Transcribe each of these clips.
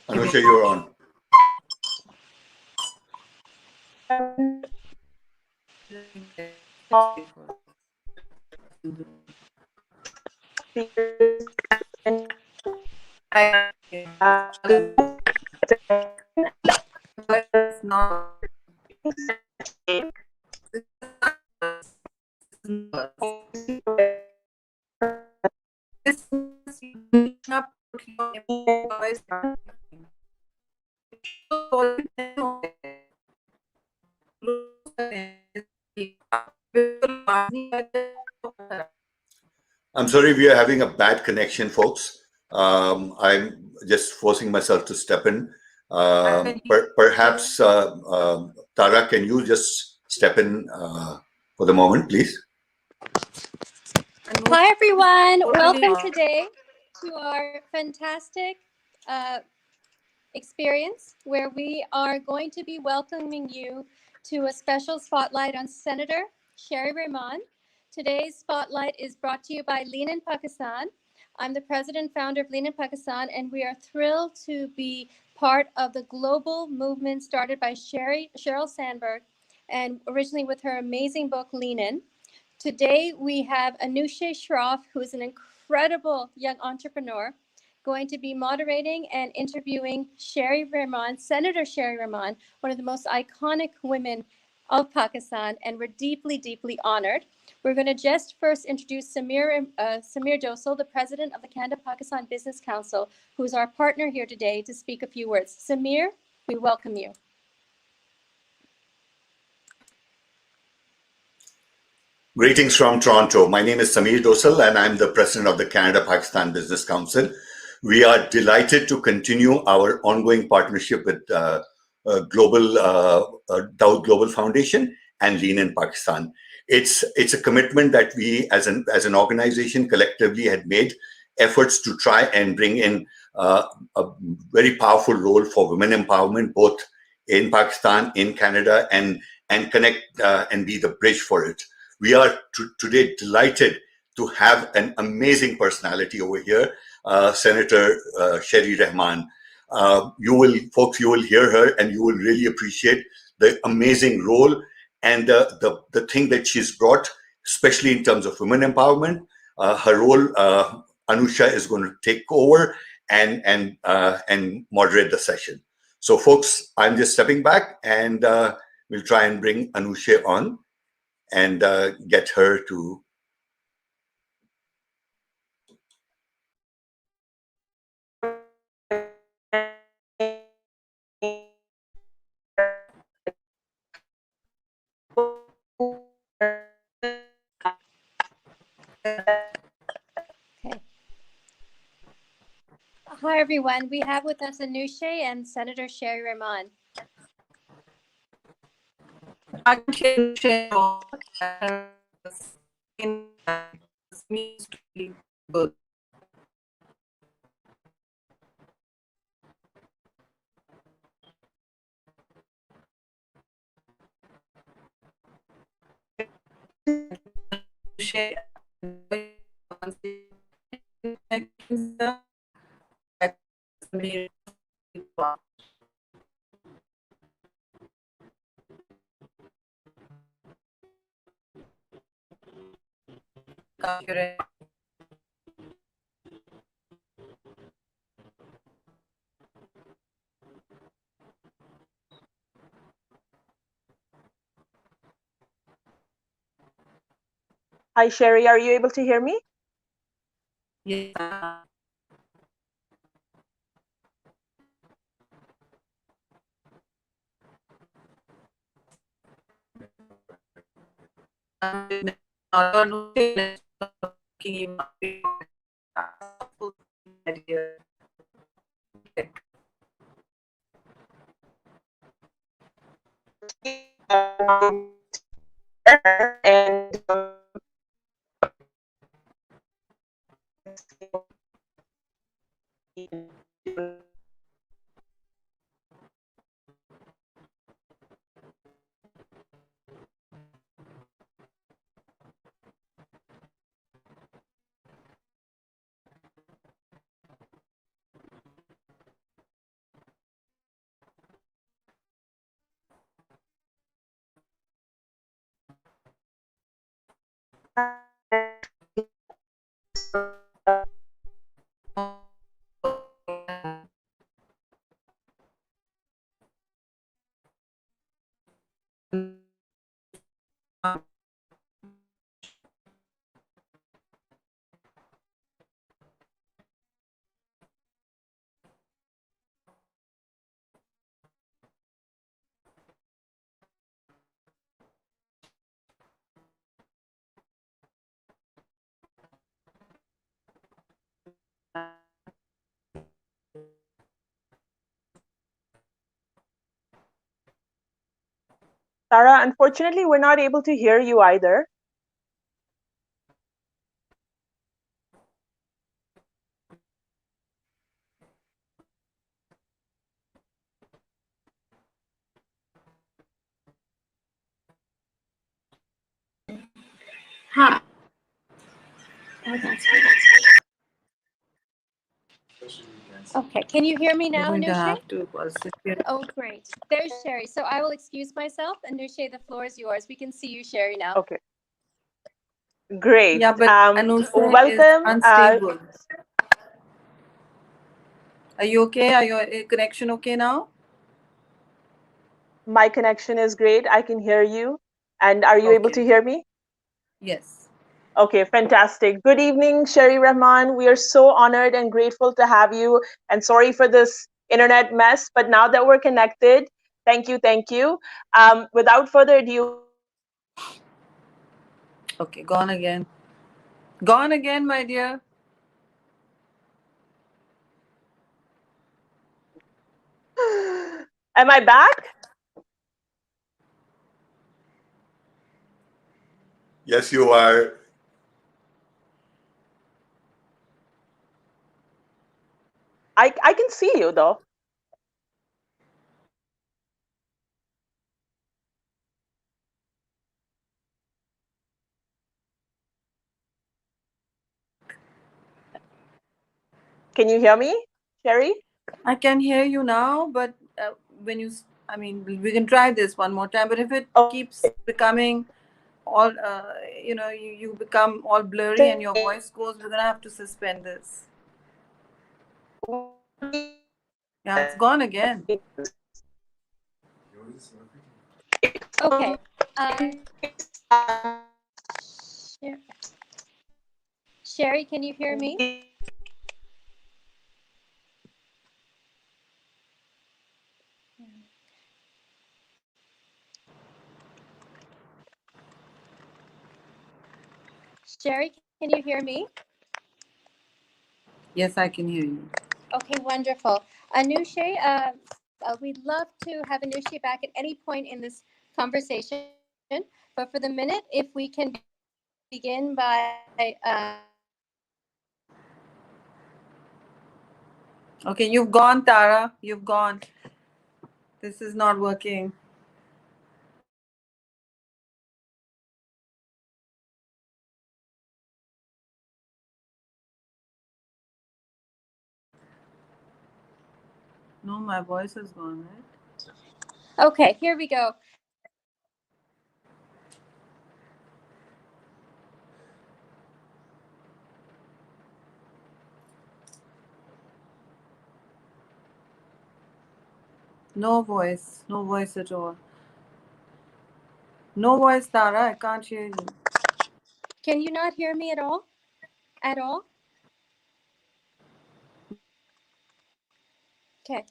Anusha, you're on. I'm sorry, we are having a bad connection, folks. I'm just forcing myself to step in. Perhaps, Tara, can you just step in for the moment, please? Hi, everyone. Welcome today to our fantastic experience where we are going to be welcoming you to a special spotlight on Senator SHERRY REHMAN. Today's spotlight is brought to you by Lean in Pakistan. I'm the president founder of Lean in Pakistan, and we are thrilled to be part of the global movement started by Sheryl Sandberg, and originally with her amazing book, Lean In. Today, we have Anusha Shroff, who is an incredible young entrepreneur, going to be moderating and interviewing SHERRY REHMAN, Senator SHERRY REHMAN, one of the most iconic women of Pakistan, and we're deeply, deeply honored. We're going to just first introduce Samir Josel, the president of the Canada-Pakistan Business Council, who is our partner here today to speak a few words. Samir, we welcome you. Greetings from Toronto. My name is Samir Josel, and I'm the president of the Canada-Pakistan Business Council. We are delighted to continue our ongoing partnership with Dow Global Foundation and Lean in Pakistan. It's a commitment that we, as an organization, collectively had made efforts to try and bring in a very powerful role for women empowerment, both in Pakistan, in Canada, and connect and be the bridge for it. We are today delighted to have an amazing personality over here, Senator SHERRY REHMAN. You will hear her, and you will really appreciate the amazing role and the thing that she's brought, especially in terms of women empowerment. Her role, Anusha is going to take over and moderate the session. So, folks, I'm just stepping back, and we'll try and bring Anusha on and get her to. Hi, everyone. We have with us Anusha and Senator SHERRY REHMAN. Hi, SHERRY. Are you able to hear me? Yes. And Tara, unfortunately, we're not able to hear you either. Hi. Oh, that's right. Okay, can you hear me You're now, going to Anushe? have to secure. Oh, great. There's Sherry. So I will excuse myself. Anushe, the floor is yours. We can see you, Sherry, now. Okay, great. Yeah, but Anusha is Welcome. unstable. Are you okay? Are your connection okay now? My connection is great. I can hear you. And are you able to Okay. hear me? Yes. Okay, fantastic. Good evening, Sherry Rehman. We are so honored and grateful to have you. And sorry for this internet mess, but now that we're connected, thank you, thank you. Without further ado, Okay, gone again. Gone again, my dear. am I back? Yes, you are. I can see you though. Can you hear me, Sherry? I can hear you now, but when you, I mean, we can try this one more time. But if it keeps becoming all, you become all blurry and your voice goes, we're gonna have to suspend this. Yeah, it's gone again. Okay. Sherry, can you hear me? Sherry, can you hear me? Yes, I can hear you. Okay, wonderful. Anushe, we'd love to have Anushe back at any point in this conversation, but for the minute, if we can begin by Okay, you've gone, Tara. You've gone. This is not working. No, my voice is gone, right? Okay, here we go. No voice at all. No voice, Tara. I can't hear you. Can you not hear me at all? At all? Okay.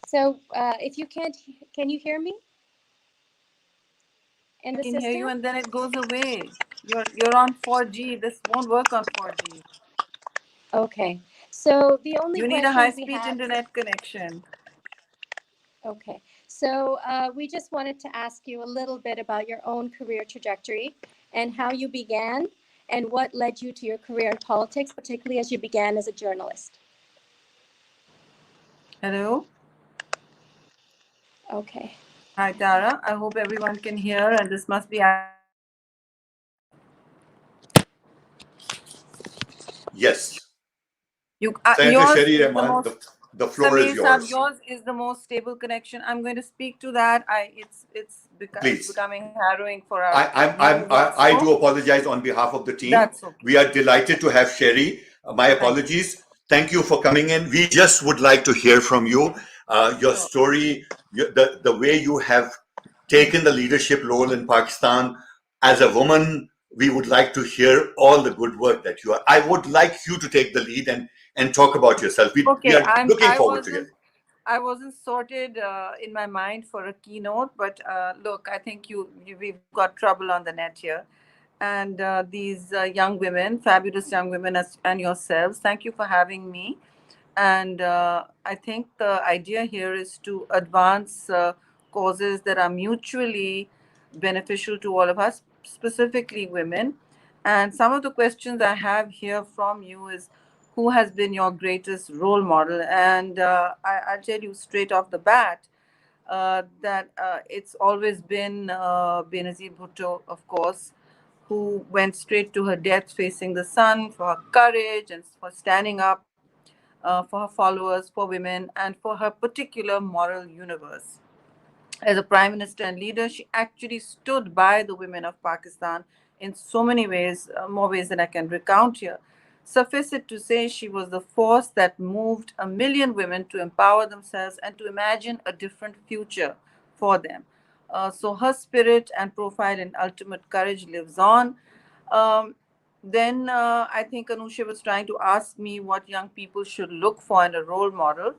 So if you can't, can you hear me? In the I can hear you, system? and then it goes away. You're on 4G. This won't work on 4G. Okay. So the only You need a questions we high-speed have. internet connection. Okay. So we just wanted to ask you a little bit about your own career trajectory and how you began and what led you to your career in politics, particularly as you began as a journalist. Hello? Okay. Hi, Tara. I hope everyone can hear, and this must be... Yes. Senator Yours SHERRY is the REHMAN, most... the floor is Samir Saab, yours. yours is the most stable connection. I'm going to speak to that. It's Please. becoming harrowing for our new I do workflow. apologize on behalf of the team. That's okay. We are delighted to have Sherry. My apologies. Thank you for coming in. We just would like to hear from you, your story, the way you have taken the leadership role in Pakistan. As a woman, we would like to hear all the good work that you are. I would like you to take the lead and talk about yourself. We Okay, are looking forward to it. I wasn't sorted in my mind for a keynote, but look, I think we've got trouble on the net here, and these young women, fabulous young women, and yourselves, thank you for having me. And I think the idea here is to advance causes that are mutually beneficial to all of us, specifically women. And some of the questions I have here from you is, who has been your greatest role model? And I'll tell you straight off the bat that it's always been Benazir Bhutto, of course, who went straight to her death facing the sun for her courage and for standing up for her followers, for women, and for her particular moral universe. As a prime minister and leader, she actually stood by the women of Pakistan in so many ways, more ways than I can recount here. Suffice it to say, she was the force that moved a million women to empower themselves and to imagine a different future for them. So her spirit and profile and ultimate courage lives on. Um, then I think Anusha was trying to ask me what young people should look for in a role model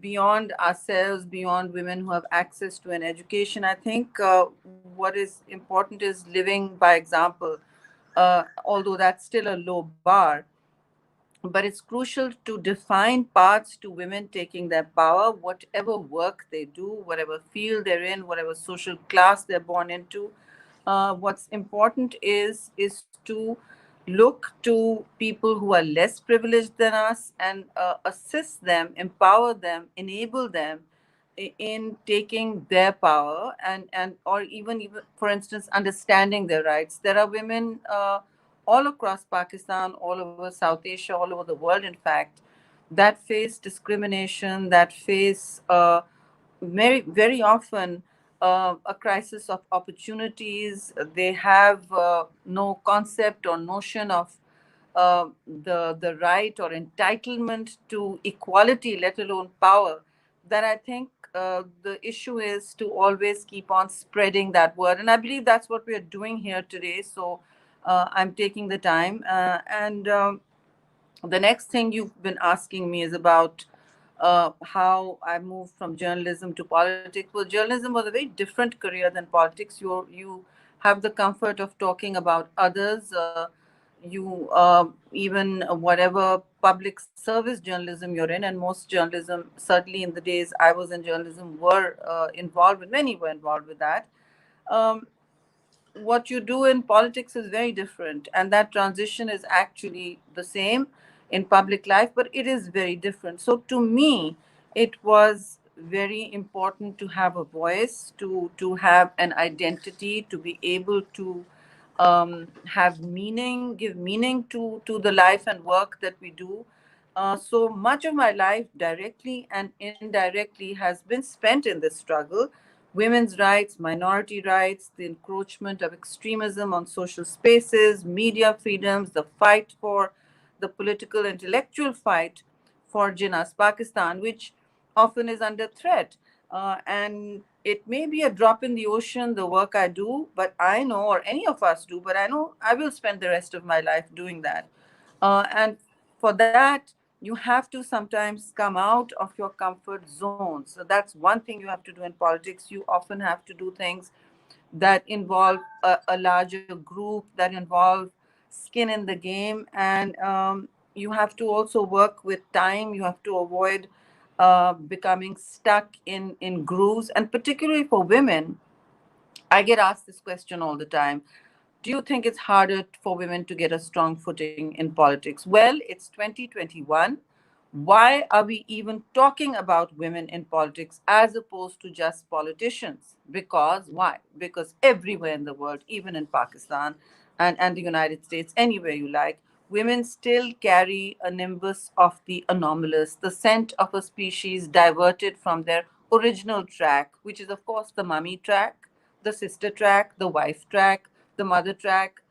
beyond ourselves, beyond women who have access to an education. I think what is important is living by example, although that's still a low bar. But it's crucial to define paths to women taking their power, whatever work they do, whatever field they're in, whatever social class they're born into. What's important is to look to people who are less privileged than us and assist them, empower them, enable them in taking their power and or even for instance understanding their rights. There are women all across Pakistan, all over South Asia, all over the world, in fact, that face discrimination, that face very often a crisis of opportunities. They have no concept or notion of the right or entitlement to equality, let alone power. That I think the issue is to always keep on spreading that word, and I believe that's what we are doing here today. So I'm taking the time, and the next thing you've been asking me is about how I moved from journalism to politics. Well, journalism was a very different career than politics. You have the comfort of talking about others. You even whatever public service journalism you're in, and most journalism, certainly in the days I was in journalism, were involved with. Many were involved with that. Um, what you do in politics is very different, and that transition is actually the same in public life, but it is very different. So to me, it was very important to have a voice, to have an identity, to be able to have meaning, give meaning to the life and work that we do. So much of my life, directly and indirectly, has been spent in this struggle. Women's rights, minority rights, the encroachment of extremism on social spaces, media freedoms, the fight for the political intellectual fight for Jinnah's Pakistan, which often is under threat. And it may be a drop in the ocean, the work I do, but I know, or any of us do, but I know I will spend the rest of my life doing that. And for that, you have to sometimes come out of your comfort zone. So that's one thing you have to do in politics. You often have to do things that involve a larger group, that involve skin in the game. And you have to also work with time. You have to avoid becoming stuck in grooves. And particularly for women, I get asked this question all the time. Do you think it's harder for women to get a strong footing in politics? Well, it's 2021. Why are we even talking about women in politics as opposed to just politicians? Because why? Because everywhere in the world, even in Pakistan and the United States, anywhere you like, women still carry a nimbus of the anomalous, the scent of a species diverted from their original track, which is, of course, the mummy track, the sister track, the wife track, the mother track,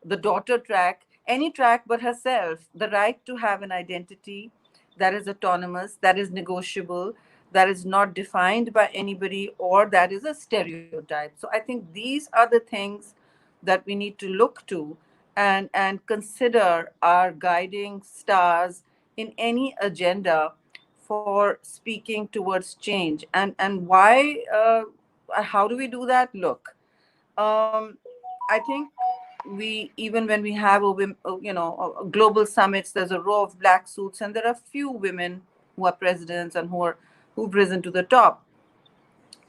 the daughter track, any track but herself, the right to have an identity that is autonomous, that is negotiable, that is not defined by anybody, or that is a stereotype. So I think these are the things that we need to look to and consider our guiding stars in any agenda for speaking towards change. And why, how do we do that? Look, um, I think we, even when we have global summits, there's a row of black suits, and there are few women who are presidents and who've risen to the top.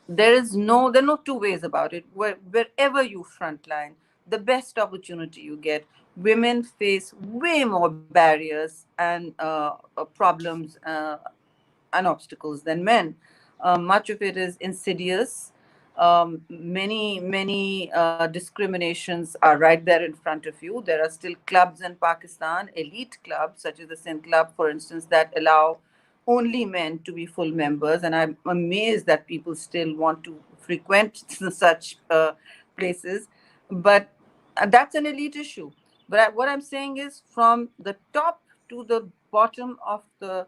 There are no two ways about it. Wherever you frontline, the best opportunity you get, women face way more barriers and problems and obstacles than men. Much of it is insidious. Many discriminations are right there in front of you. There are still clubs in Pakistan, elite clubs such as the Sindh Club, for instance, that allow only men to be full members, and I'm amazed that people still want to frequent such places. But that's an elite issue. But what I'm saying is, from the top to the bottom of the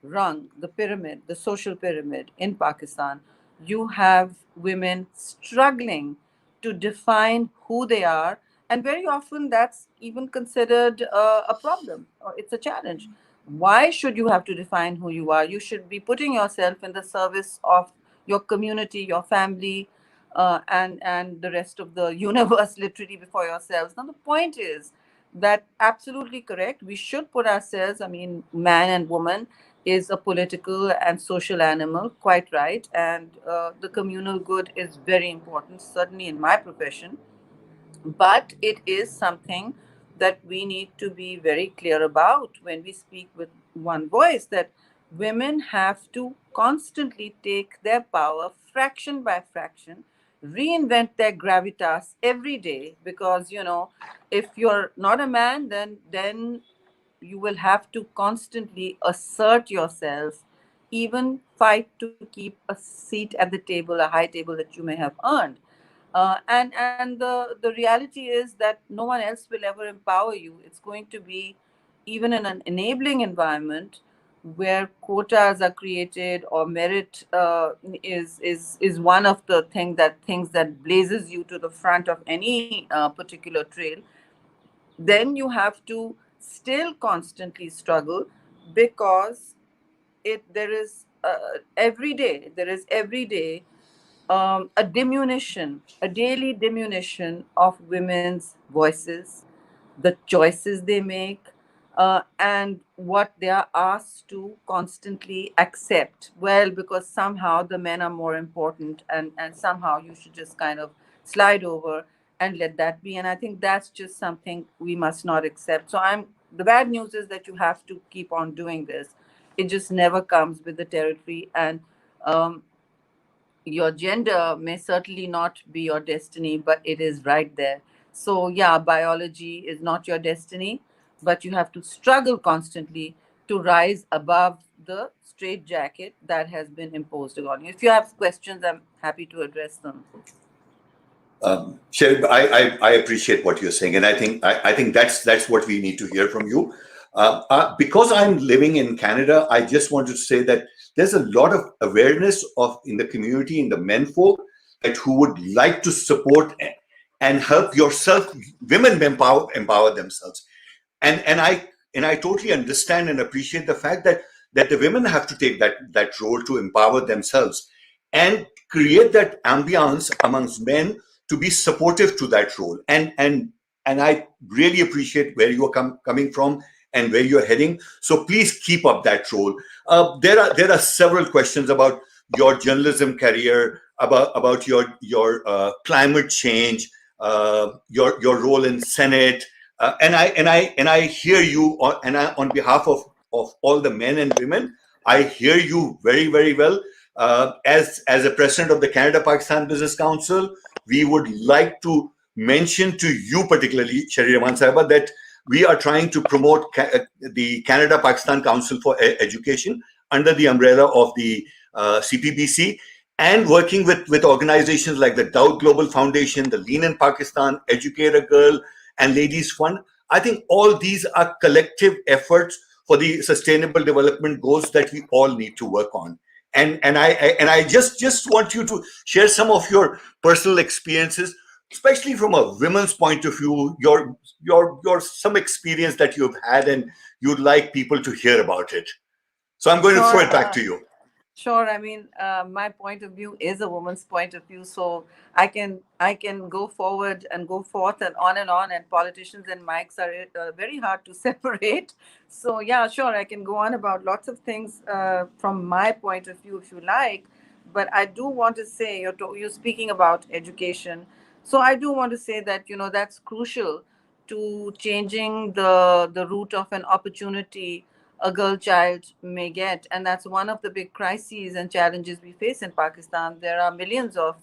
rung, the pyramid, the social pyramid in Pakistan, you have women struggling to define who they are. And very often that's even considered a problem, or it's a challenge. Why should you have to define who you are? You should be putting yourself in the service of your community, your family, and the rest of the universe, literally, before yourselves. Now, the point is that absolutely correct. We should put ourselves, I mean, man and woman is a political and social animal, quite right. And the communal good is very important, certainly in my profession. But it is something that we need to be very clear about when we speak with one voice, that women have to constantly take their power fraction by fraction, reinvent their gravitas every day, because if you're not a man, then you will have to constantly assert yourself, even fight to keep a seat at the table, a high table that you may have earned. And the reality is that no one else will ever empower you. It's going to be, even in an enabling environment where quotas are created, or merit is one of the things that blazes you to the front of any particular trail. Then you have to still constantly struggle, because it there is every day a diminution, a daily diminution of women's voices, the choices they make, and what they are asked to constantly accept. Well, because somehow the men are more important, and somehow you should just kind of slide over and let that be. And I think that's just something we must not accept. So the bad news is that you have to keep on doing this. It just never comes with the territory. And your gender may certainly not be your destiny, but it is right there. So, yeah, biology is not your destiny, but you have to struggle constantly to rise above the straitjacket that has been imposed on you. If you have questions, I'm happy to address them. Sherry, I appreciate what you're saying, and I think that's what we need to hear from you. Because I'm living in Canada, I just want to say that there's a lot of awareness in the community, in the menfolk, that who would like to support and help yourself, women empower themselves, and I totally understand and appreciate the fact that the women have to take that role to empower themselves and create that ambiance amongst men to be supportive to that role. And I really appreciate where you are coming from and where you're heading. So please keep up that role. There are several questions about your journalism career, about your climate change, your role in Senate, and I hear you on behalf of all the men and women. I hear you very, very well. As a president of the Canada Pakistan Business Council, we would like to mention to you particularly, Sherry Rehman Sahiba, that we are trying to promote the Canada Pakistan Council for Education under the umbrella of the CPBC, and working with organizations like the Dow Global Foundation, the Lean in Pakistan, Educate a Girl, and Ladies Fund. I think all these are collective efforts for the sustainable development goals that we all need to work on. And I just want you to share some of your personal experiences, especially from a women's point of view, your some experience that you've had and you'd like people to hear about it. So I'm going to throw Sure. it back to you. Sure. I mean, my point of view is a woman's point of view, so I can go forward and go forth and on. And politicians and mics are very hard to separate. So yeah, sure, I can go on about lots of things from my point of view if you like. But I do want to say you're speaking about education, so I do want to say that that's crucial to changing the route of an opportunity a girl child may get. And that's one of the big crises and challenges we face in Pakistan. There are millions of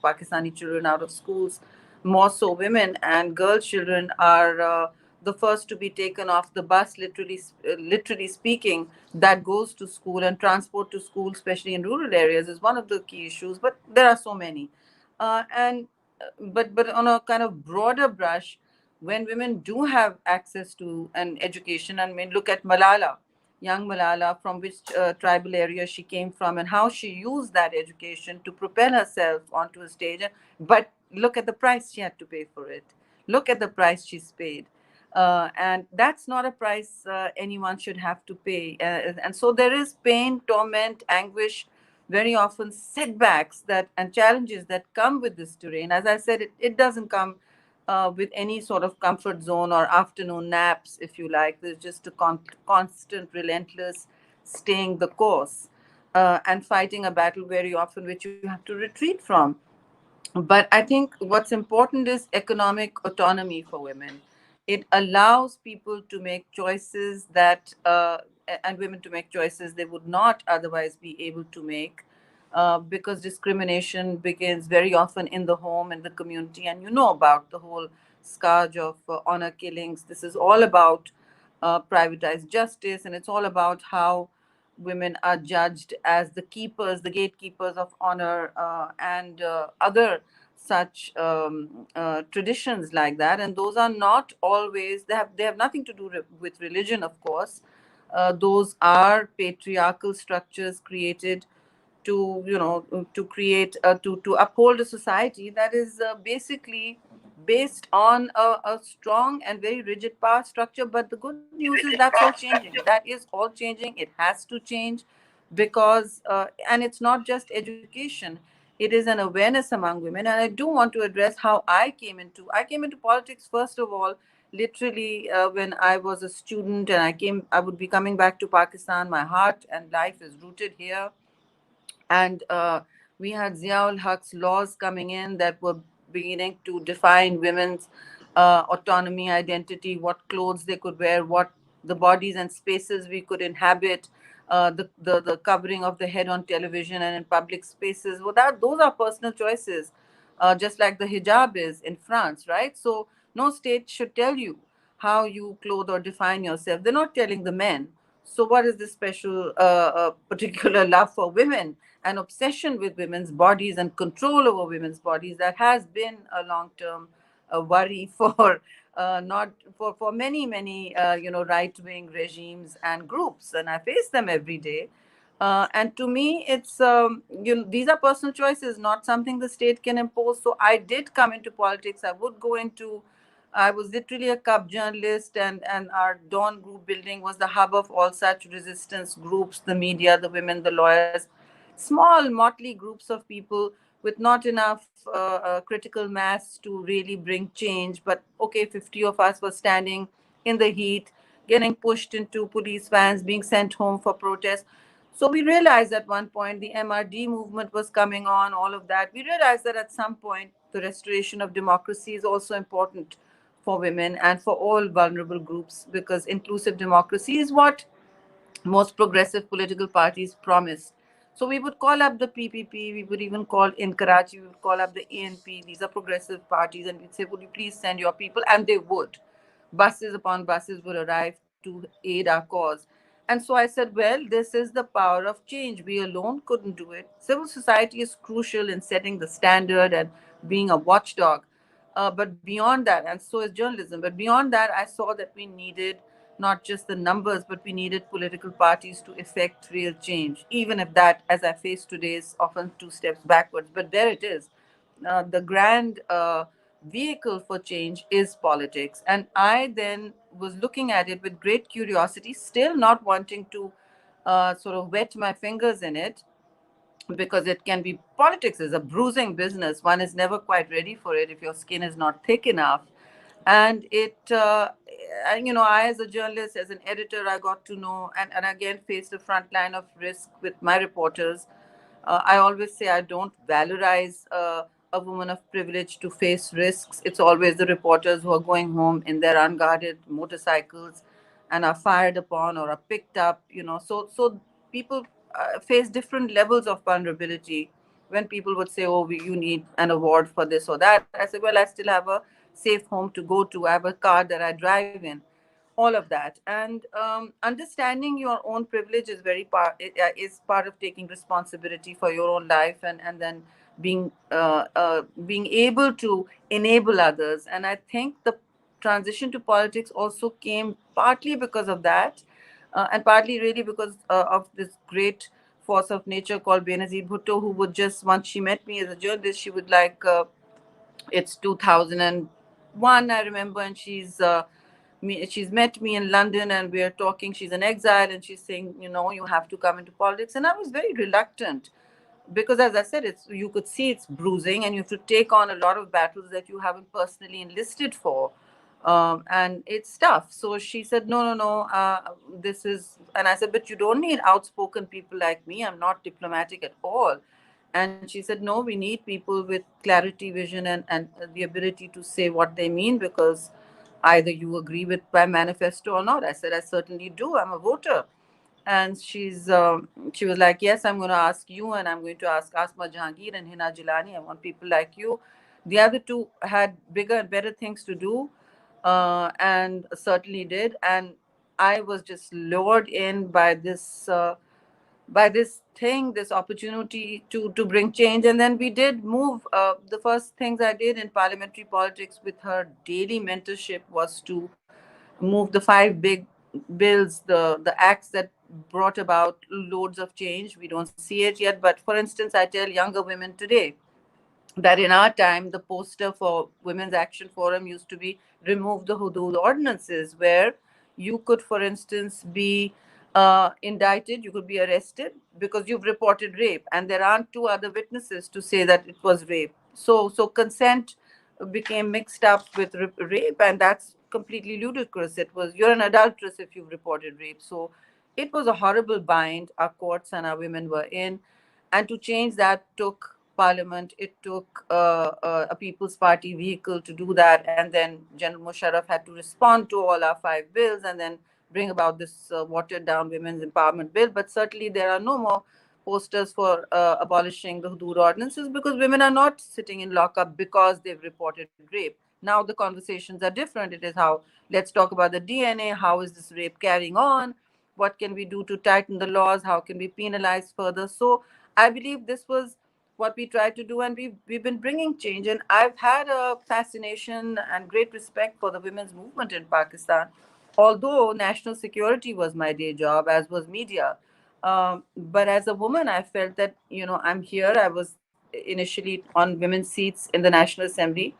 Pakistani children out of schools, more so women, and girl children are the first to be taken off the bus, literally speaking, that goes to school. And transport to school, especially in rural areas, is one of the key issues, but there are so many. And but on a kind of broader brush, when women do have access to an education, I mean, look at Malala, young Malala, from which tribal area she came from, and how she used that education to propel herself onto a stage. But look at the price she had to pay for it. Look at the price she's paid. And that's not a price anyone should have to pay. And so there is pain, torment, anguish, very often setbacks that and challenges that come with this terrain. As I said, it doesn't come with any sort of comfort zone or afternoon naps, if you like. There's just a constant, relentless staying the course and fighting a battle very often, which you have to retreat from. But I think what's important is economic autonomy for women. It allows people to make choices and women to make choices they would not otherwise be able to make, because discrimination begins very often in the home and the community. And you know about the whole scourge of honor killings. This is all about privatized justice, and it's all about how women are judged as the keepers, the gatekeepers of honor, and other such traditions like that. And those are not always, they have nothing to do with religion, of course. Those are patriarchal structures created to to create to uphold a society that is basically based on a strong and very rigid power structure. But the good news is that's all changing. That is all changing. It has to change, because and it's not just education, it is an awareness among women. And I do want to address how I came into politics. First of all, literally, when I was a student, and I would be coming back to Pakistan. My heart and life is rooted here. And we had Ziaul Haq's laws coming in that were beginning to define women's autonomy, identity, what clothes they could wear, what the bodies and spaces we could inhabit, the covering of the head on television and in public spaces. Well, those are personal choices, just like the hijab is in France, right? So no state should tell you how you clothe or define yourself. They're not telling the men. So what is this special, particular love for women? An obsession with women's bodies and control over women's bodies that has been a long-term worry for not for many right-wing regimes and groups, and I face them every day. And to me, it's these are personal choices, not something the state can impose. So I did come into politics. I was literally a cub journalist, and our Dawn Group building was the hub of all such resistance groups, the media, the women, the lawyers, small, motley groups of people with not enough critical mass to really bring change. But okay, 50 of us were standing in the heat, getting pushed into police vans, being sent home for protest. So we realized at one point the MRD movement was coming on, all of that. We realized that at some point the restoration of democracy is also important for women and for all vulnerable groups, because inclusive democracy is what most progressive political parties promised. So we would call up the PPP, we would even call in Karachi, we would call up the ANP, these are progressive parties, and we'd say, would you please send your people? And they would. Buses upon buses would arrive to aid our cause. And so I said, well, this is the power of change. We alone couldn't do it. Civil society is crucial in setting the standard and being a watchdog. But beyond that, and so is journalism, but beyond that, I saw that we needed not just the numbers, but we needed political parties to effect real change, even if that, as I face today, is often two steps backwards. But there it is. The grand vehicle for change is politics. And I then was looking at it with great curiosity, still not wanting to sort of wet my fingers in it, because it can be, politics is a bruising business. One is never quite ready for it if your skin is not thick enough. And I, as a journalist, as an editor, I got to know, and again faced the front line of risk with my reporters. I always say I don't valorize a woman of privilege to face risks. It's always the reporters who are going home in their unguarded motorcycles and are fired upon or are picked up. So people face different levels of vulnerability. When people would say, "Oh, you need an award for this or that," I say, "Well, I still have a safe home to go to. I have a car that I drive in." All of that, and understanding your own privilege is is part of taking responsibility for your own life, and then being able to enable others. And I think the transition to politics also came partly because of that, and partly really because of this great force of nature called Benazir Bhutto, who would just, once she met me as a journalist, she would like, it's 2001, I remember, and she's met me in London, and we're talking. She's an exile, and she's saying, you have to come into politics. And I was very reluctant, because, as I said, you could see it's bruising, and you have to take on a lot of battles that you haven't personally enlisted for, and it's tough. So she said, no, no, no, this is, and I said, but you don't need outspoken people like me. I'm not diplomatic at all. And she said, no, we need people with clarity, vision, and the ability to say what they mean, because either you agree with my manifesto or not. I said, I certainly do. I'm a voter. And she was like, yes, I'm going to ask you, and I'm going to ask Asma Jahangir and Hina Jilani. I want people like you. The other two had bigger and better things to do, and certainly did. And I was just lured in by this thing, this opportunity to bring change. And then we did move. The first things I did in parliamentary politics with her daily mentorship was to move the five big bills, the acts that brought about loads of change. We don't see it yet, but for instance, I tell younger women today that in our time, the poster for Women's Action Forum used to be remove the Hudud ordinances, where you could, for instance, be indicted, you could be arrested because you've reported rape, and there aren't two other witnesses to say that it was rape. So consent became mixed up with rape, and that's completely ludicrous. It was, you're an adulteress if you've reported rape. So it was a horrible bind our courts and our women were in. And to change that took parliament. It took a People's Party vehicle to do that. And then General Musharraf had to respond to all our five bills and then bring about this watered down women's empowerment bill. But certainly there are no more posters for abolishing the Hudud ordinances, because women are not sitting in lockup because they've reported rape. Now the conversations are different. It is how, let's talk about the DNA. How is this rape carrying on? What can we do to tighten the laws? How can we penalize further? So I believe this was what we tried to do, and we've been bringing change. And I've had a fascination and great respect for the women's movement in Pakistan, although national security was my day job, as was media. But as a woman, I felt that, I'm here. I was initially on women's seats in the National Assembly,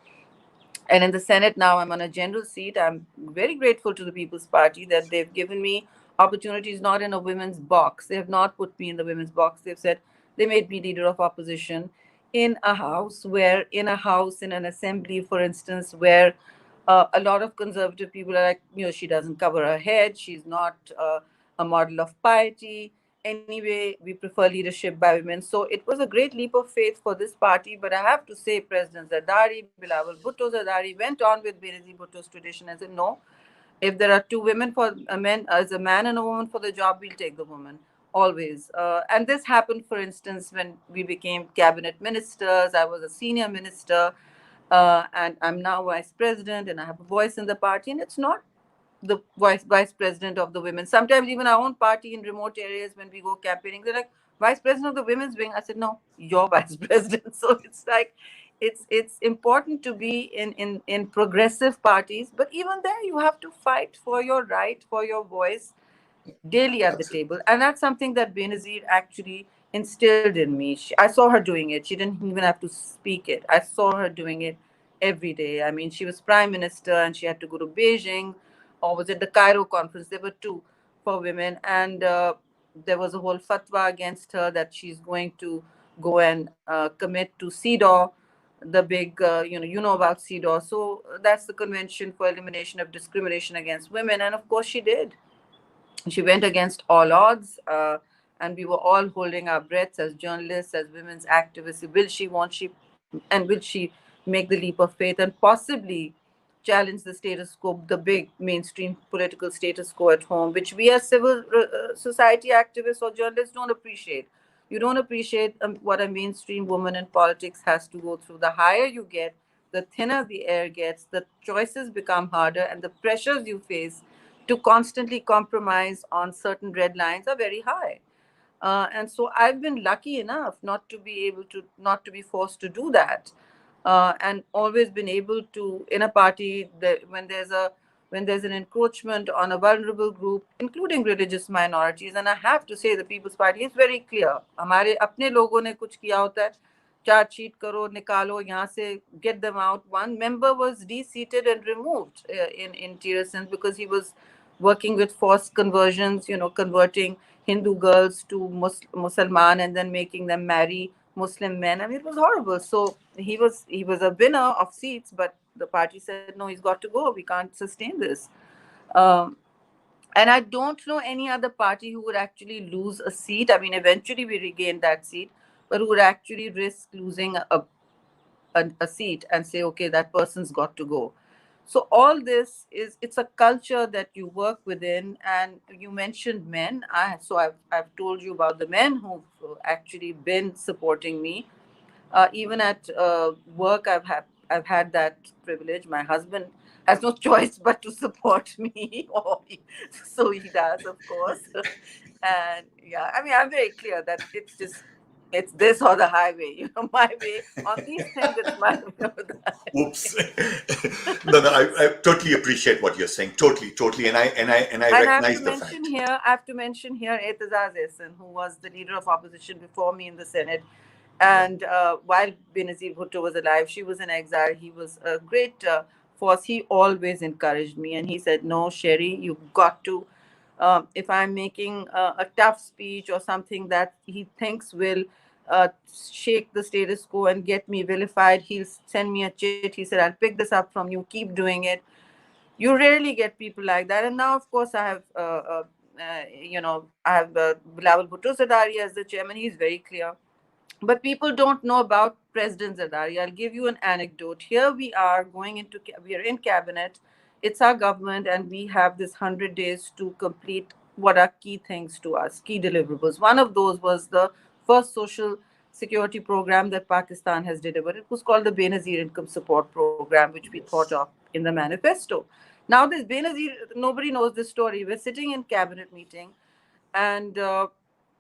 and in the Senate now I'm on a general seat. I'm very grateful to the People's Party that they've given me opportunities not in a women's box. They have not put me in the women's box. They've said they made me leader of opposition in a house, in an assembly, for instance, where a lot of conservative people are like, she doesn't cover her head. She's not a model of piety. Anyway, we prefer leadership by women. So it was a great leap of faith for this party. But I have to say, President Zardari, Bilawal Bhutto Zardari went on with Benazir Bhutto's tradition and said, no, if there are two women for a man, as a man and a woman for the job, we'll take the woman always. And this happened, for instance, when we became cabinet ministers. I was a senior minister, and I'm now vice president, and I have a voice in the party. And it's not the vice president of the women. Sometimes even our own party in remote areas, when we go campaigning, they're like, vice president of the women's wing. I said, no, you're vice president. So it's like, it's important to be in progressive parties, but even there you have to fight for your right, for your voice daily at the Absolutely. table. And that's something that Benazir actually instilled in me. I saw her doing it. She didn't even have to speak it. I saw her doing it every day. I mean, she was prime minister and she had to go to Beijing, or was it the Cairo conference? There were two for women. And there was a whole fatwa against her that she's going to go and commit to CEDAW, the big, you know about CEDAW. So that's the Convention for Elimination of Discrimination Against Women. And of course she did. She went against all odds, and we were all holding our breaths as journalists, as women's activists. Will she, won't she, and will she make the leap of faith and possibly challenge the status quo, the big mainstream political status quo at home, which we as civil society activists or journalists don't appreciate. You don't appreciate what a mainstream woman in politics has to go through. The higher you get, the thinner the air gets, the choices become harder, and the pressures you face to constantly compromise on certain red lines are very high. And so I've been lucky enough not to be forced to do that, and always been able to, in a party that when there's an encroachment on a vulnerable group, including religious minorities. And I have to say the People's Party is very clear. हमारे अपने लोगों ने कुछ किया होता है, charge sheet करो, निकालो यहाँ से, get them out. One member was de-seated and removed in Tirasan because he was working with forced conversions, converting Hindu girls to Musliman and then making them marry Muslim men. I mean, it was horrible. So he was a winner of seats, but the party said, no, he's got to go. We can't sustain this. Um, and I don't know any other party who would actually lose a seat. I mean, eventually we regained that seat, but who would actually risk losing a seat and say, okay, that person's got to go. So all this it's a culture that you work within. And you mentioned men. I've told you about the men who've actually been supporting me. Even at work, I've had that privilege. My husband has no choice but to support me, so he does, of course. And yeah, I mean, I'm very clear that it's this or the highway. My way on these things. It's my way or the highway. Oops. No, I totally appreciate what you're saying. Totally, and I And I recognize the fact. I have to mention here Etizaz Ehsan, who was the leader of opposition before me in the Senate. And while Benazir Bhutto was alive, she was in exile. He was a great force. He always encouraged me, and he said, "No, Sherry, you've got to. If I'm making a tough speech or something that he thinks will shake the status quo and get me vilified, he'll send me a chit. He said, I'll pick this up from you. Keep doing it." You rarely get people like that. And now, of course, I have, Bilawal Bhutto Zardari as the chairman. He's very clear. But people don't know about President Zardari. I'll give you an anecdote. Here we are we are in cabinet. It's our government, and we have this 100 days to complete what are key things to us, key deliverables. One of those was the first social security program that Pakistan has delivered. It was called the Benazir Income Support Program, which we thought of in the manifesto. Now, this Benazir, nobody knows this story. We're sitting in cabinet meeting, and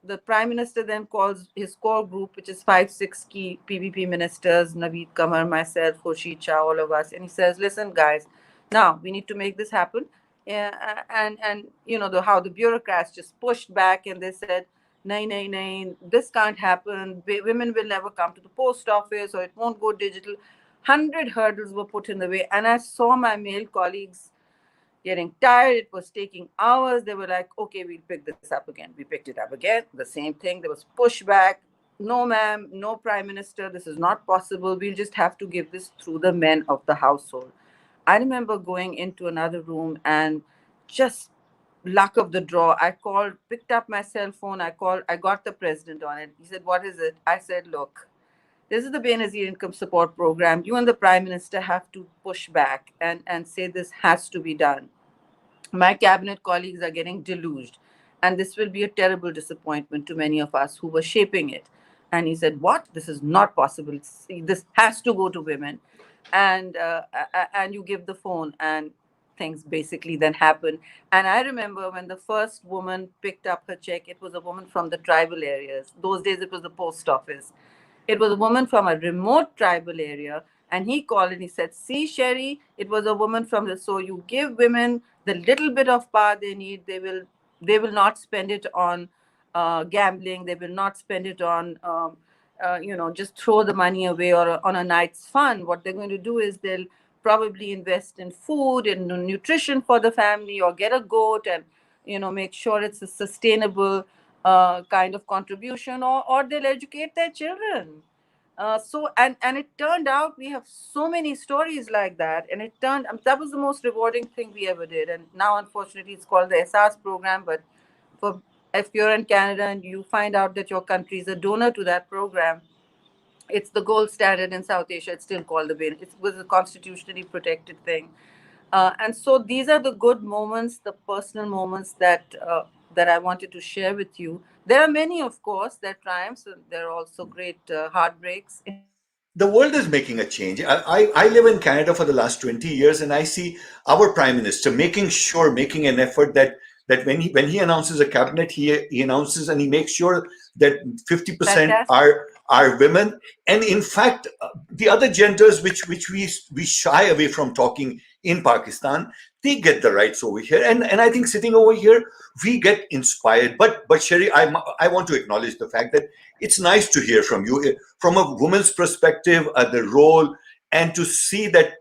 the prime minister then calls his core group, which is 5-6 key PVP ministers, Naveed Kamar, myself, Khurshid Shah, all of us, and he says, "Listen, guys, now we need to make this happen." And how the bureaucrats just pushed back and they said, "Nahi, nahi, nahi, this can't happen. Women will never come to the post office, or it won't go digital." 100 hurdles were put in the way, and I saw my male colleagues getting tired. It was taking hours. They were like, "Okay, we'll pick this up again." We picked it up again. The same thing. There was pushback. "No, ma'am, no, prime minister, this is not possible. We'll just have to give this through the men of the household." I remember going into another room and just luck of the draw, picked up my cell phone. I got the president on it. He said, "What is it?" I said, "Look, this is the Benazir Income Support Program. You and the prime minister have to push back and say this has to be done. My cabinet colleagues are getting deluged, and this will be a terrible disappointment to many of us who were shaping it." And he said, "What? This is not possible. This has to go to women." And you give the phone, and things basically then happen. And I remember when the first woman picked up her check, it was a woman from the tribal areas. Those days it was the post office. It was a woman from a remote tribal area, and he called and he said, "See, Sherry, it was a woman from the." So you give women the little bit of power they need. They will not spend it on gambling. They will not spend it on just throw the money away or on a night's fun. What they're going to do is they'll probably invest in food and nutrition for the family, or get a goat and make sure it's a sustainable kind of contribution, or they'll educate their children. And it turned out we have so many stories like that, and that was the most rewarding thing we ever did. And now, unfortunately, it's called the SRS program. But for if you're in Canada and you find out that your country is a donor to that program, it's the gold standard in South Asia. It's still called the BIN. It was a constitutionally protected thing. And so these are the good moments, the personal moments that I wanted to share with you. There are many, of course, there are triumphs, and there are also great heartbreaks. The world is making a change. I live in Canada for the last 20 years, and I see our prime minister making an effort that when he announces a cabinet, he announces and he makes sure that 50% are women. And in fact, the other genders which we shy away from talking in Pakistan, they get the rights over here. And I think sitting over here, we get inspired. But Sherry, I want to acknowledge the fact that it's nice to hear from you from a woman's perspective, the role, and to see that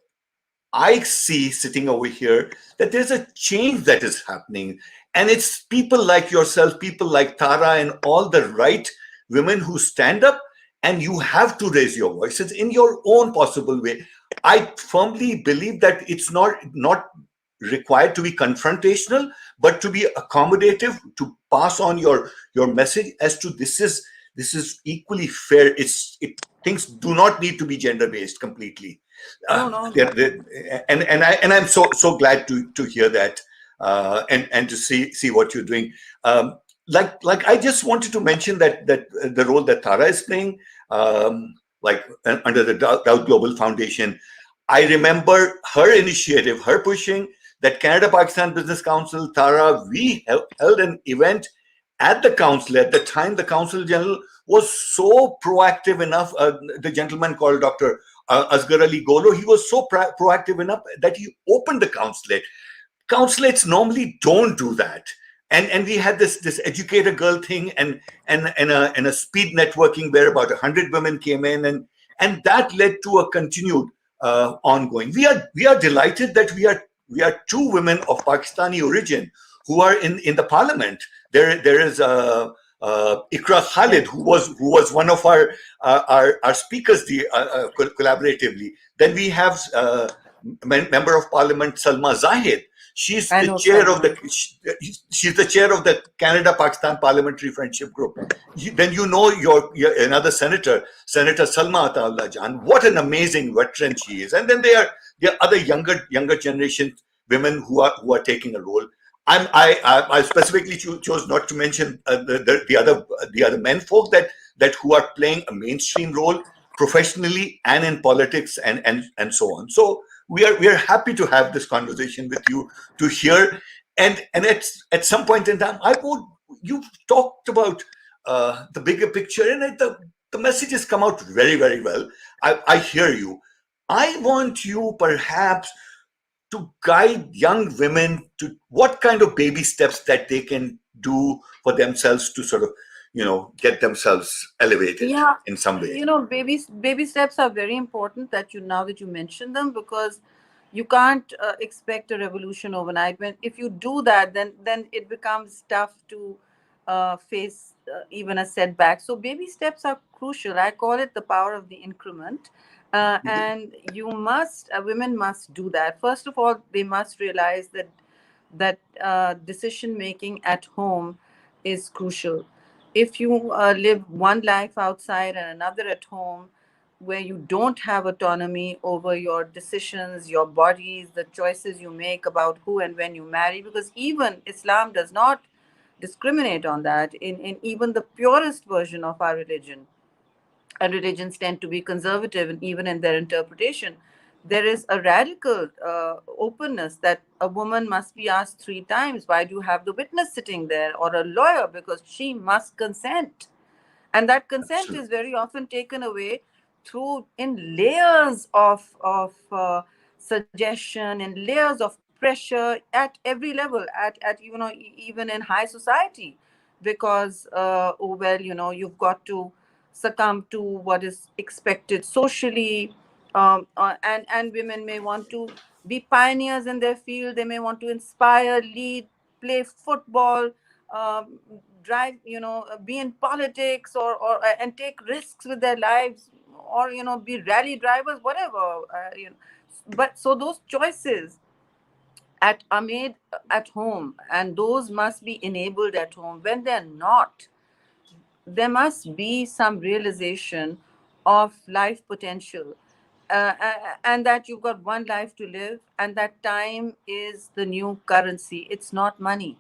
I see sitting over here that there's a change that is happening. And it's people like yourself, people like Tara, and all the right women who stand up, and you have to raise your voices in your own possible way. I firmly believe that it's not required to be confrontational, but to be accommodative, to pass on your message as to this is equally fair. Things do not need to be gender based completely. No. And I'm so glad to hear that, and to see what you're doing. Like I just wanted to mention that the role that Tara is playing, like under the Dow Global Foundation. I remember her initiative, her pushing that Canada Pakistan Business Council, Tara, we held an event at the council. At the time, the Council General was so proactive enough. The gentleman called Dr. Asghar Ali Golo, he was so proactive enough that he opened the consulate. Consulates normally don't do that. And we had this educator girl thing and a speed networking where about 100 women came in, and that led to a continued ongoing. We are delighted that we are two women of Pakistani origin who are in the parliament. There is Ikra Khalid, who was one of our speakers collaboratively. Then we have Member of Parliament Salma Zahid. She's the chair of the Canada Pakistan Parliamentary Friendship Group. Then your another senator Salma Ataullah Jan. What an amazing veteran she is. And then there are other younger generation women who are taking a role. I specifically chose not to mention the other men folk that who are playing a mainstream role professionally and in politics and so on. So we are happy to have this conversation with you to hear, and at some point in time, you've talked about the bigger picture, and the messages come out very, very well. I hear you. I want you perhaps to guide young women to what kind of baby steps that they can do for themselves to sort of get themselves elevated in some way. Baby steps are very important now that you mention them, because you can't expect a revolution overnight. If you do that, then it becomes tough to face even a setback. So baby steps are crucial. I call it the power of the increment. And women must do that. First of all, they must realize that decision making at home is crucial. If you live one life outside and another at home, where you don't have autonomy over your decisions, your bodies, the choices you make about who and when you marry, because even Islam does not discriminate on that in even the purest version of our religion. And religions tend to be conservative, and even in their interpretation, there is a radical openness that a woman must be asked 3 times, why do you have the witness sitting there, or a lawyer, because she must consent. And that consent is very often taken away through in layers of suggestion and layers of pressure at every level, at even in high society, because oh well, you've got to succumb to what is expected socially. And women may want to be pioneers in their field. They may want to inspire, lead, play football, um, drive, be in politics, or and take risks with their lives, or be rally drivers, whatever. But so those choices are made at home, and those must be enabled at home. When they're not, there must be some realization of life potential, and that you've got one life to live, and that time is the new currency. It's not money,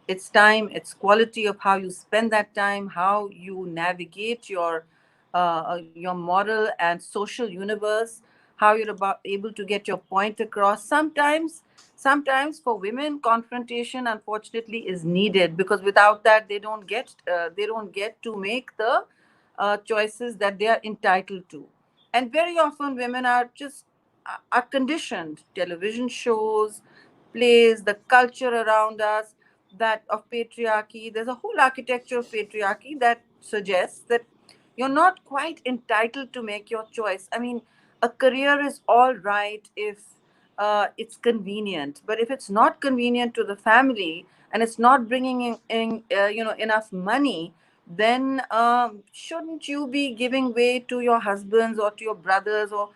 it's time, it's quality of how you spend that time, how you navigate your moral and social universe, how you're able to get your point across. Sometimes for women, confrontation unfortunately is needed, because without that they don't get to make the choices that they are entitled to. And very often women are conditioned. Television shows, plays, the culture around us, that of patriarchy. There's a whole architecture of patriarchy that suggests that you're not quite entitled to make your choice. I mean, a career is all right if it's convenient, but if it's not convenient to the family and it's not bringing in enough money, then shouldn't you be giving way to your husbands or to your brothers, or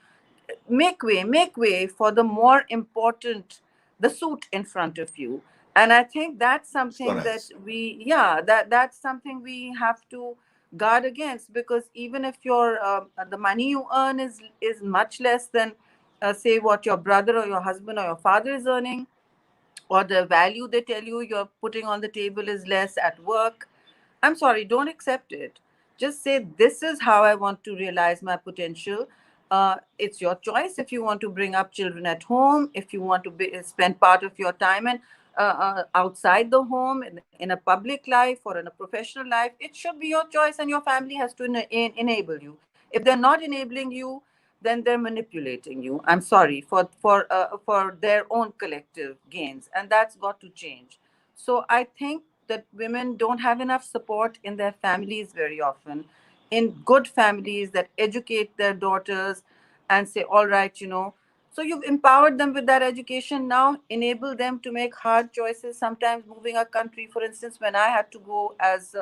make way for the more important, the suit in front of you. And I think that's So something that nice. that's something we have to guard against, because even if the money you earn is much less than say what your brother or your husband or your father is earning, or the value they tell you you're putting on the table is less at work, I'm sorry, don't accept it. Just say, this is how I want to realize my potential. It's your choice if you want to bring up children at home, if you want to spend part of your time and outside the home, in a public life or in a professional life. It should be your choice, and your family has to enable you. If they're not enabling you, then they're manipulating you. I'm sorry, for their own collective gains, and that's got to change. So I think that women don't have enough support in their families very often, in good families that educate their daughters and say, all right, so you've empowered them with that education. Now enable them to make hard choices, sometimes moving a country. For instance, when I had to go as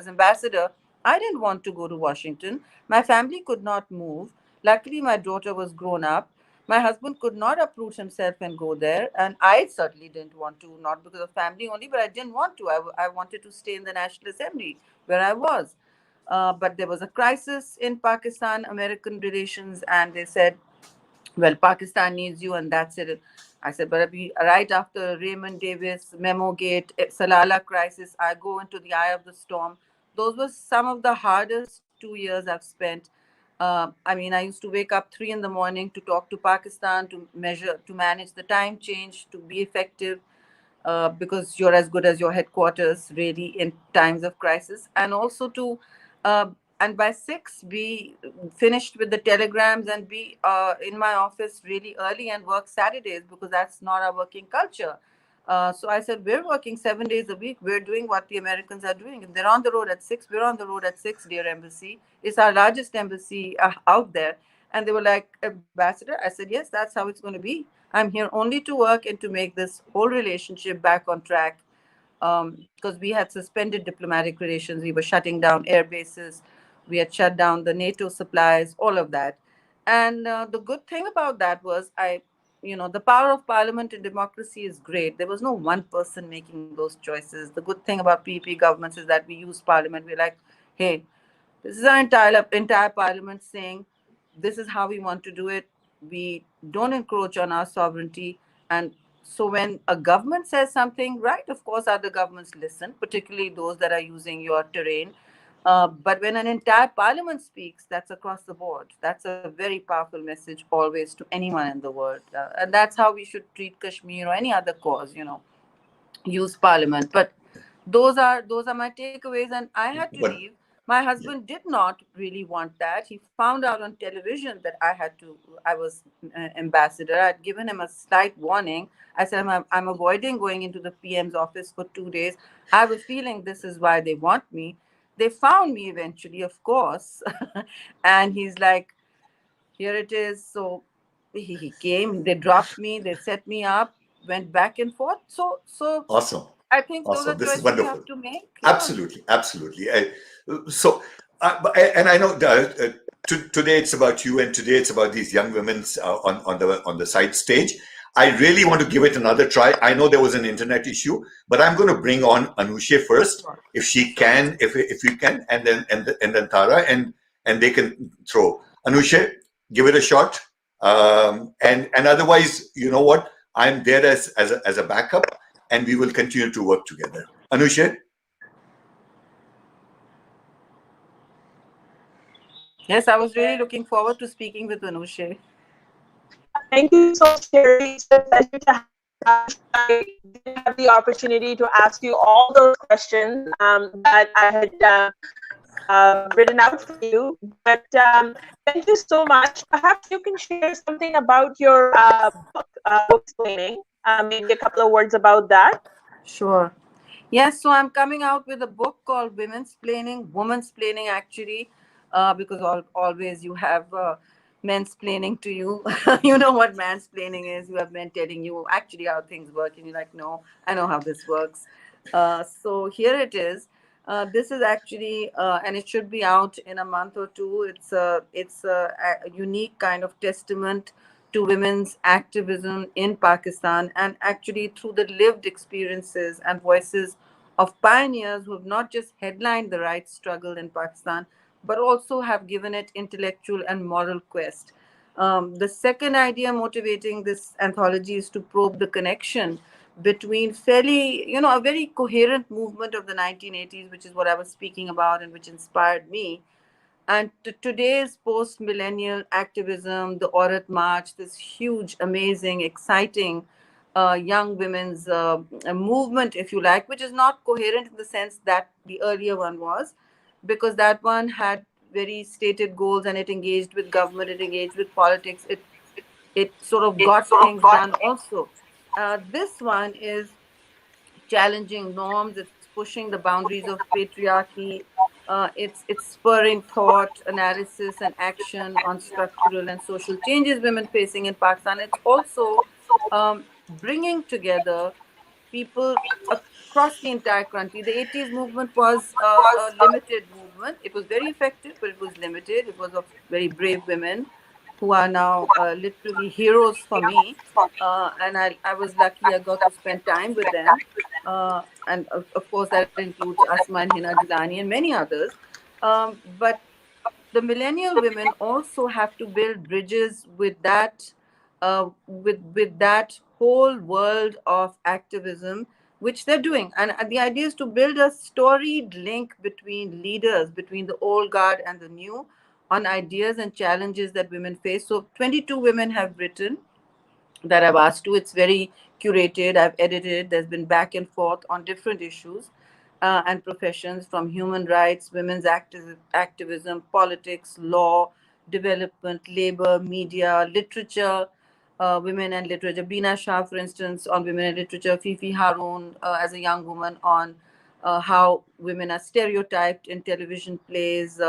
ambassador, I didn't want to go to Washington. My family could not move. Luckily, my daughter was grown up. My husband could not uproot himself and go there, and I certainly didn't want to, not because of family only, but I didn't want to. I wanted to stay in the National Assembly where I was. But there was a crisis in Pakistan American relations, and they said, well, Pakistan needs you, and that's it. I said, but right after Raymond Davis, Memo Gate, Salala crisis, I go into the eye of the storm. Those were some of the hardest 2 years I've spent. I mean, I used to wake up 3 in the morning to talk to Pakistan, to manage the time change, to be effective, because you're as good as your headquarters, really, in times of crisis. And also uh, and by 6, be finished with the telegrams and be in my office really early and work Saturdays, because that's not our working culture. So I said, we're working 7 days a week. We're doing what the Americans are doing. If they're on the road at 6, we're on the road at 6, dear embassy. It's our largest embassy out there. And they were like, Ambassador? I said, yes, that's how it's going to be. I'm here only to work and to make this whole relationship back on track, because we had suspended diplomatic relations. We were shutting down air bases. We had shut down the NATO supplies, all of that. And the good thing about that was, the power of parliament in democracy is great. There was no one person making those choices. The good thing about PP governments is that we use parliament. We're like, hey, this is our entire parliament saying, this is how we want to do it. We don't encroach on our sovereignty. And so when a government says something, right, of course, other governments listen, particularly those that are using your terrain. But when an entire parliament speaks, that's across the board. That's a very powerful message always to anyone in the world. And that's how we should treat Kashmir or any other cause, use parliament. But those are my takeaways, and I had to But leave. My husband did not really want that. He found out on television that I was ambassador. I'd given him a slight warning. I said, I'm avoiding going into the PM's office for 2 days. I have a feeling this is why they want me. They found me eventually, of course. And he's like, here it is. So he came, they dropped me, they set me up, went back and forth. So Awesome. I think those are Awesome. This is choices you have wonderful. to make. Yeah. Absolutely. Absolutely. So, and I know today it's about you, and today it's about these young women on the side stage. I really want to give it another try. I know there was an internet issue, but I'm going to bring on Anushe first, if she can, if you can, and then Tara, and they can throw. Anushe, give it a shot. And otherwise, you know what? I'm there as a backup, and we will continue to work together. Anushe? Yes, I was really looking forward to speaking with Anushe. Thank you so much, Sherry. It's a pleasure to have you. I didn't have the opportunity to ask you all those questions that I had written out for you. But thank you so much. Perhaps you can share something about your book explaining, maybe a couple of words about that. Sure. Yes, so I'm coming out with a book called Women's Planning actually, because always you have mansplaining to you. You know what mansplaining is. You have men telling you actually how things work, and you're like, no, I know how this works. So here it is. This is actually, and it should be out in a month or two. It's a unique kind of testament to women's activism in Pakistan, and actually through the lived experiences and voices of pioneers who have not just headlined the rights struggle in Pakistan, but also have given it intellectual and moral quest. The second idea motivating this anthology is to probe the connection between a very coherent movement of the 1980s, which is what I was speaking about and which inspired me, and today's post-millennial activism, the Aurat March, this huge, amazing, exciting young women's movement, if you like, which is not coherent in the sense that the earlier one was, because that one had very stated goals and it engaged with government, it engaged with politics, it sort of got things done also. This one is challenging norms. It's pushing the boundaries of patriarchy. It's spurring thought, analysis, and action on structural and social changes women facing in Pakistan. It's also bringing together people across the entire country. The 80s movement was a limited movement. It was very effective, but it was limited. It was of very brave women who are now literally heroes for me. And I was lucky I got to spend time with them. And of course, that includes Asma and Hina Jilani and many others. But the millennial women also have to build bridges with that whole world of activism, which they're doing. And the idea is to build a storied link between leaders, between the old guard and the new, on ideas and challenges that women face. So 22 women have written that I've asked to. It's very curated. I've edited. There's been back and forth on different issues and professions, from human rights, women's activism, politics, law, development, labor, media, literature, women and literature. Bina Shah, for instance, on women and literature. Fifi Harun, as a young woman, on how women are stereotyped in television plays.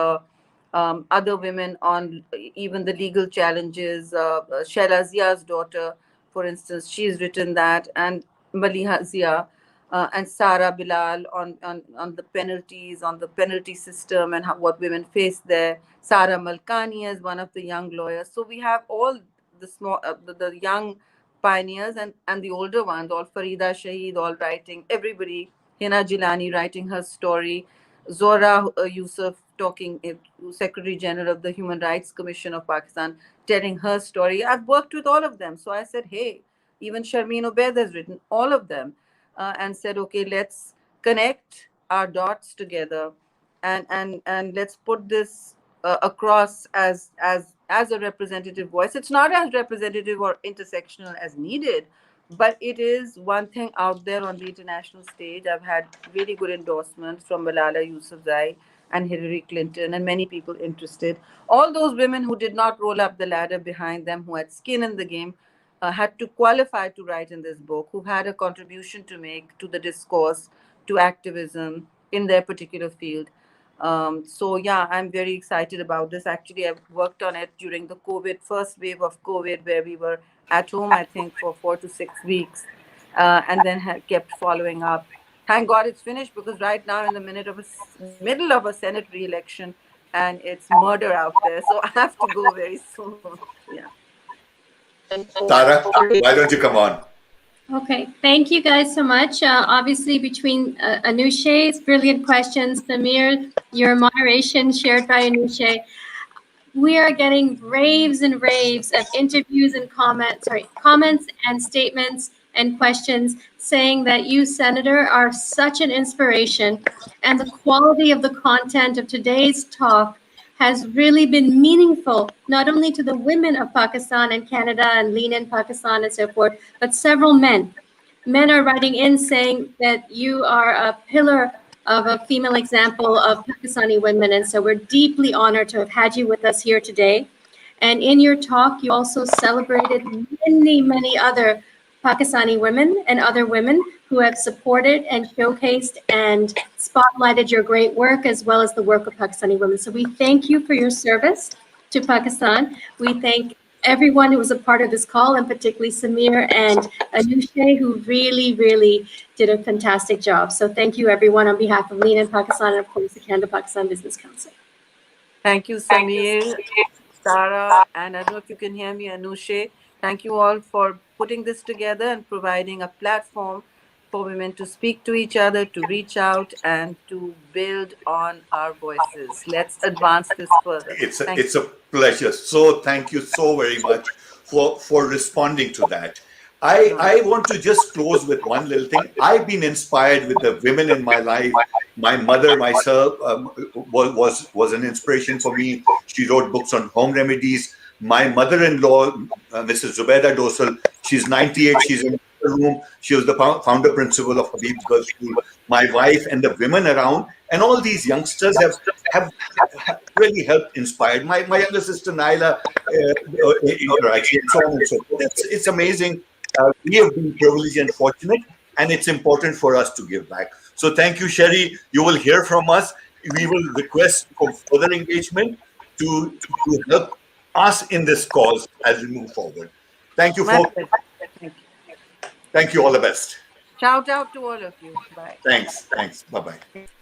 Other women on even the legal challenges. Shaila Zia's daughter, for instance, she's written that, and Maliha Zia and Sarah Bilal on the penalties, on the penalty system and what women face there. Sarah Malkani as one of the young lawyers. So we have all the young pioneers and the older ones, all Farida Shaheed, all writing, everybody, Hina Jilani writing her story, Zora Yusuf talking, Secretary General of the Human Rights Commission of Pakistan, telling her story. I've worked with all of them. So I said, hey, even Sharmeen Obaid has written, all of them, and said, okay, let's connect our dots together and let's put this across as a representative voice. It's not as representative or intersectional as needed, but it is one thing out there on the international stage. I've had really good endorsements from Malala Yousafzai and Hillary Clinton and many people interested. All those women who did not roll up the ladder behind them, who had skin in the game, had to qualify to write in this book, who had a contribution to make to the discourse, to activism in their particular field. So yeah, I'm very excited about this. Actually, I've worked on it during the first wave of COVID, where we were at home, I think, for 4 to 6 weeks, and then kept following up. Thank God it's finished, because right now in the middle of a Senate re-election, and it's murder out there. So I have to go very soon. Yeah. Tara, why don't you come on? Okay, thank you guys so much. Obviously, between Anushe's brilliant questions, Samir, your moderation shared by Anushe, we are getting raves and raves of interviews and comments and statements and questions saying that you, Senator, are such an inspiration, and the quality of the content of today's talk has really been meaningful, not only to the women of Pakistan and Canada and Lean in Pakistan and so forth, but several men. Men are writing in saying that you are a pillar of a female example of Pakistani women. And so we're deeply honored to have had you with us here today. And in your talk, you also celebrated many, many other Pakistani women and other women who have supported and showcased and spotlighted your great work, as well as the work of Pakistani women. So we thank you for your service to Pakistan. We thank everyone who was a part of this call, and particularly Samir and Anushe, who really, really did a fantastic job. So thank you, everyone, on behalf of Lean in Pakistan and, of course, the Canada Pakistan Business Council. Thank you, Samir, Sarah, and I don't know if you can hear me, Anushe. Thank you all for putting this together and providing a platform for women to speak to each other, to reach out, and to build on our voices. Let's advance this further. It's a pleasure. So thank you so very much for responding to that. I want to just close with one little thing. I've been inspired with the women in my life. My mother, myself, was an inspiration for me. She wrote books on home remedies. My mother-in-law, Mrs. Zubaida Josel, she's 98. She's in the room. She was the founder principal of Habib's Girls School. My wife and the women around, and all these youngsters have really helped inspire. My younger sister Naila, interaction, and so on and so forth. It's amazing. We have been privileged and fortunate, and it's important for us to give back. So thank you, Sherry. You will hear from us. We will request for further engagement to help us in this cause as we move forward. Thank you, folks. Thank you. All the best. Shout out to all of you. Bye. Thanks. Bye-bye.